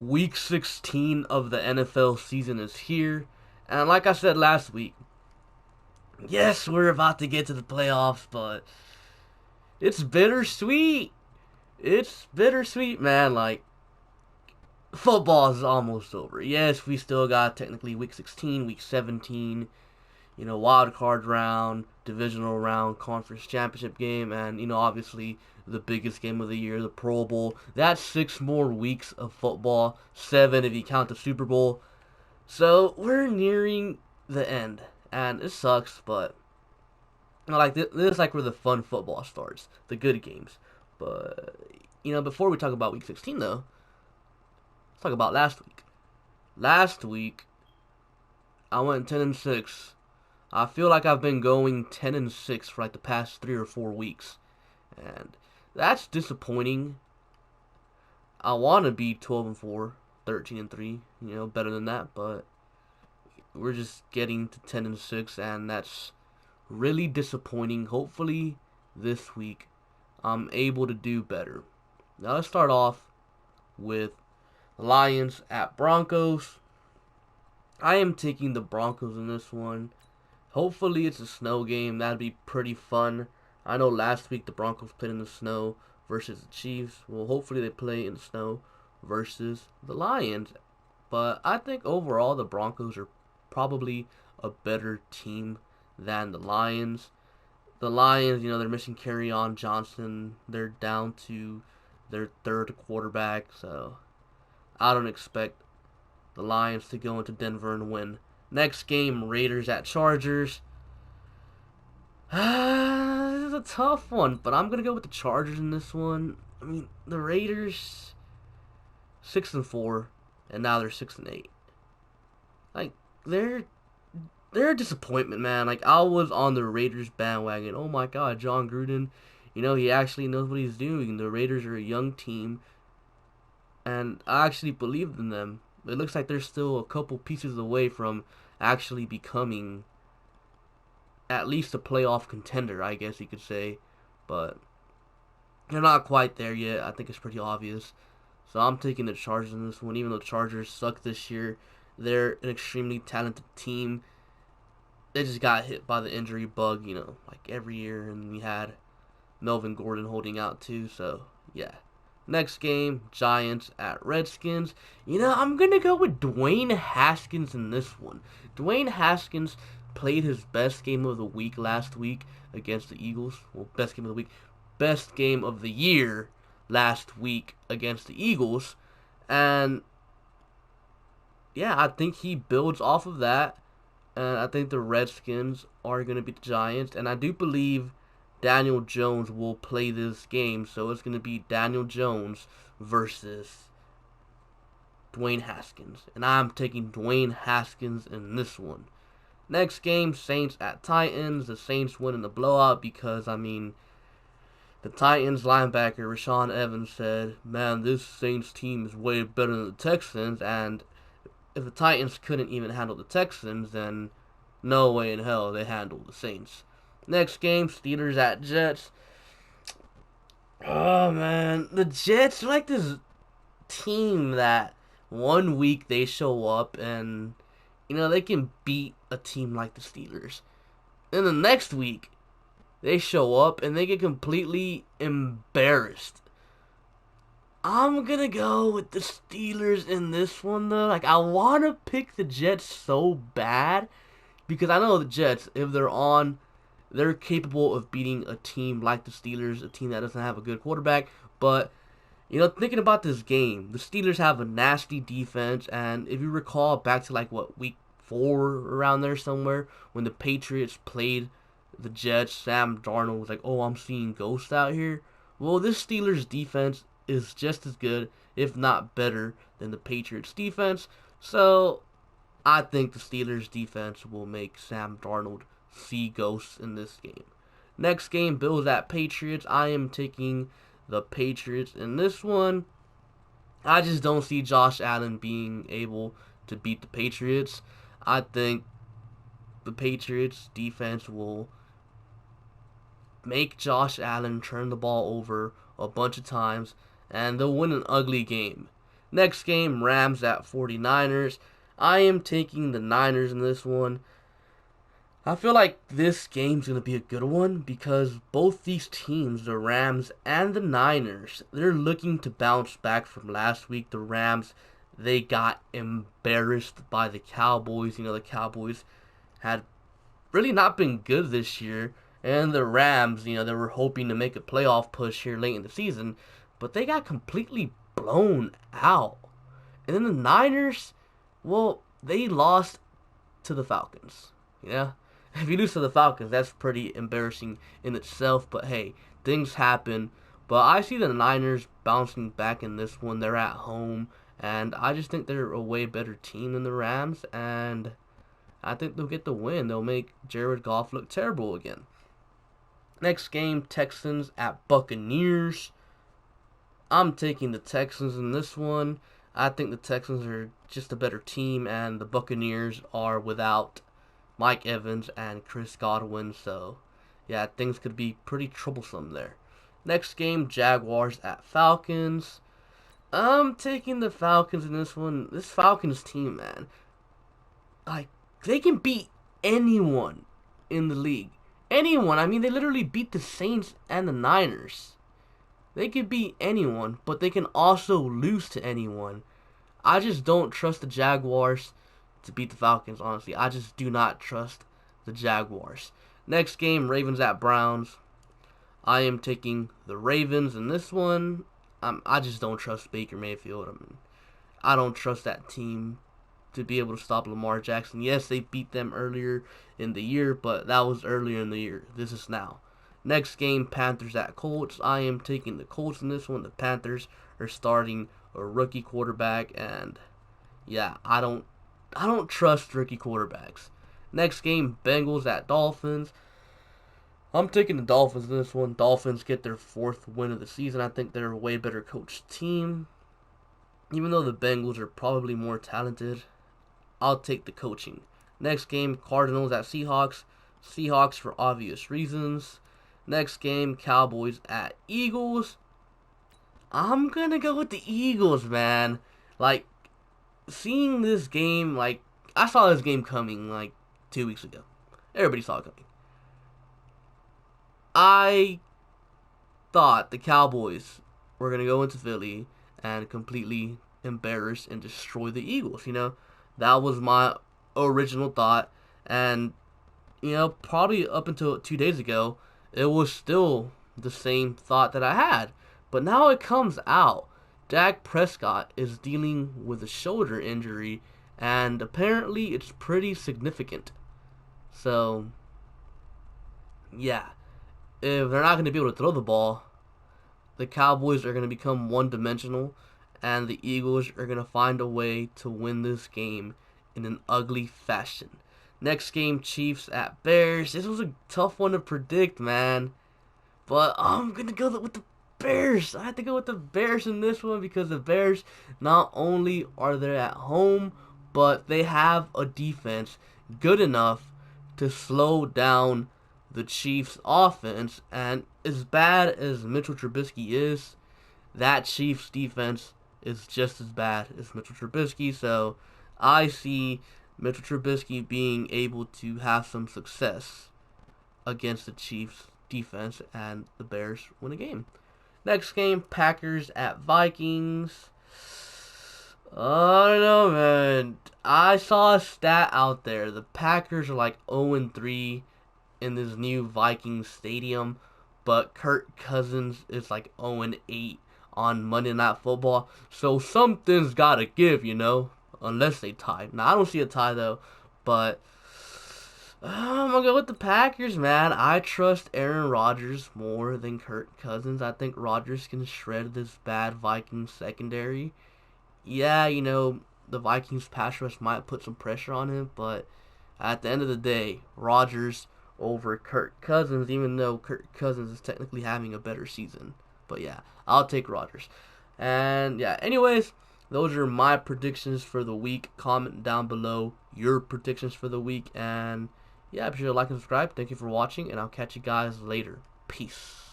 Week 16 of the NFL season is here. And like I said last week, yes, we're about to get to the playoffs, but it's bittersweet. It's bittersweet, man. Like, football is almost over. Yes, we still got technically week 16, week 17, wild card round, divisional round, conference championship game, and, obviously the biggest game of the year, the Pro Bowl. That's 6 more weeks of football, 7 if you count the Super Bowl. So we're nearing the end, and it sucks, but like this is like where the fun football starts, the good games. But before we talk about Week 16, though, let's talk about last week. Last week, I went 10-6. I feel like I've been going 10-6 for like the past 3 or 4 weeks, and that's disappointing. I want to be 12-4, 13-3, better than that, but we're just getting to 10-6, and that's really disappointing. Hopefully, this week I'm able to do better. Now let's start off with Lions at Broncos. I am taking the Broncos in this one. Hopefully, it's a snow game. That'd be pretty fun. I know last week the Broncos played in the snow versus the Chiefs. Well, hopefully they play in the snow versus the Lions. But I think overall the Broncos are probably a better team than the Lions. The Lions, they're missing Kerryon Johnson. They're down to their third quarterback, so I don't expect the Lions to go into Denver and win. Next game, Raiders at Chargers. This is a tough one, but I'm gonna go with the Chargers in this one. I mean, the Raiders 6-4, and now they're 6-8. Like they're a disappointment, man. Like I was on the Raiders bandwagon. Oh my God, John Gruden, he actually knows what he's doing. The Raiders are a young team, and I actually believed in them. It looks like they're still a couple pieces away from actually becoming at least a playoff contender, I guess you could say. But they're not quite there yet. I think it's pretty obvious. So I'm taking the Chargers in this one. Even though the Chargers suck this year, they're an extremely talented team. They just got hit by the injury bug, like every year, and we had Melvin Gordon holding out too. So yeah. Next game, Giants at Redskins. I'm going to go with Dwayne Haskins in this one. Dwayne Haskins played his best game of the week last week against the Eagles. Well, best game of the week. Best game of the year last week against the Eagles. And, yeah, I think he builds off of that. And I think the Redskins are going to beat the Giants. And I do believe Daniel Jones will play this game, so it's going to be Daniel Jones versus Dwayne Haskins. And I'm taking Dwayne Haskins in this one. Next game, Saints at Titans. The Saints win in the blowout because, the Titans linebacker, Rashawn Evans, said, man, this Saints team is way better than the Texans, and if the Titans couldn't even handle the Texans, then no way in hell they handle the Saints. Next game, Steelers at Jets. Oh, man. The Jets are like this team that one week they show up and, they can beat a team like the Steelers. Then the next week, they show up and they get completely embarrassed. I'm going to go with the Steelers in this one, though. Like, I want to pick the Jets so bad because I know the Jets, if they're capable of beating a team like the Steelers, a team that doesn't have a good quarterback. But, thinking about this game, the Steelers have a nasty defense. And if you recall back to week 4 around there somewhere, when the Patriots played the Jets, Sam Darnold was like, oh, I'm seeing ghosts out here. Well, this Steelers defense is just as good, if not better, than the Patriots defense. So, I think the Steelers defense will make Sam Darnold see ghosts in this game. Next game, Bills at Patriots. I am taking the Patriots in this one. I just don't see Josh Allen being able to beat the Patriots. I think the Patriots defense will make Josh Allen turn the ball over a bunch of times, and they'll win an ugly game. Next game, Rams at 49ers. I am taking the Niners in this one. I feel like this game's going to be a good one because both these teams, the Rams and the Niners, they're looking to bounce back from last week. The Rams, they got embarrassed by the Cowboys. You know, the Cowboys had really not been good this year. And the Rams, you know, they were hoping to make a playoff push here late in the season, but they got completely blown out. And then the Niners, well, they lost to the Falcons. Yeah. If you lose to the Falcons, that's pretty embarrassing in itself. But hey, things happen. But I see the Niners bouncing back in this one. They're at home. And I just think they're a way better team than the Rams. And I think they'll get the win. They'll make Jared Goff look terrible again. Next game, Texans at Buccaneers. I'm taking the Texans in this one. I think the Texans are just a better team. And the Buccaneers are without Mike Evans and Chris Godwin, so yeah, things could be pretty troublesome there. Next game, Jaguars at Falcons. I'm taking the Falcons in this one. This Falcons team, man, like, they can beat anyone in the league. Anyone. I mean, they literally beat the Saints and the Niners. They can beat anyone, but they can also lose to anyone. I just don't trust the Jaguars to beat the Falcons, honestly. I just do not trust the Jaguars. Next game, Ravens at Browns. I am taking the Ravens in this one. I just don't trust Baker Mayfield. I mean, I don't trust that team to be able to stop Lamar Jackson. Yes, they beat them earlier in the year, but that was earlier in the year. This is now. Next game, Panthers at Colts. I am taking the Colts in this one. The Panthers are starting a rookie quarterback, and yeah, I don't trust rookie quarterbacks. Next game, Bengals at Dolphins. I'm taking the Dolphins in this one. Dolphins get their 4th win of the season. I think they're a way better coached team. Even though the Bengals are probably more talented, I'll take the coaching. Next game, Cardinals at Seahawks. Seahawks for obvious reasons. Next game, Cowboys at Eagles. I'm going to go with the Eagles, man. Like, seeing this game, like, I saw this game coming, like, 2 weeks ago. Everybody saw it coming. I thought the Cowboys were going to go into Philly and completely embarrass and destroy the Eagles, you know. That was my original thought. And, you know, probably up until 2 days ago, it was still the same thought that I had. But now it comes out. Dak Prescott is dealing with a shoulder injury, and apparently it's pretty significant. So, yeah, if they're not going to be able to throw the ball, the Cowboys are going to become one-dimensional, and the Eagles are going to find a way to win this game in an ugly fashion. Next game, Chiefs at Bears. This was a tough one to predict, man. But I'm going to go with the Bears. I have to go with the Bears in this one because the Bears, not only are they at home, but they have a defense good enough to slow down the Chiefs' offense. And as bad as Mitchell Trubisky is, that Chiefs' defense is just as bad as Mitchell Trubisky. So I see Mitchell Trubisky being able to have some success against the Chiefs' defense, and the Bears win a game. Next game, Packers at Vikings. I don't know, man. I saw a stat out there. The Packers are like 0-3 in this new Vikings stadium, but Kirk Cousins is like 0-8 on Monday Night Football. So something's got to give, you know, unless they tie. Now, I don't see a tie, though, but I'm going to go with the Packers, man. I trust Aaron Rodgers more than Kirk Cousins. I think Rodgers can shred this bad Vikings secondary. Yeah, you know, the Vikings pass rush might put some pressure on him, but at the end of the day, Rodgers over Kirk Cousins, even though Kirk Cousins is technically having a better season. But yeah, I'll take Rodgers. And yeah, anyways, those are my predictions for the week. Comment down below your predictions for the week, and yeah, be sure to like and subscribe. Thank you for watching, and I'll catch you guys later. Peace.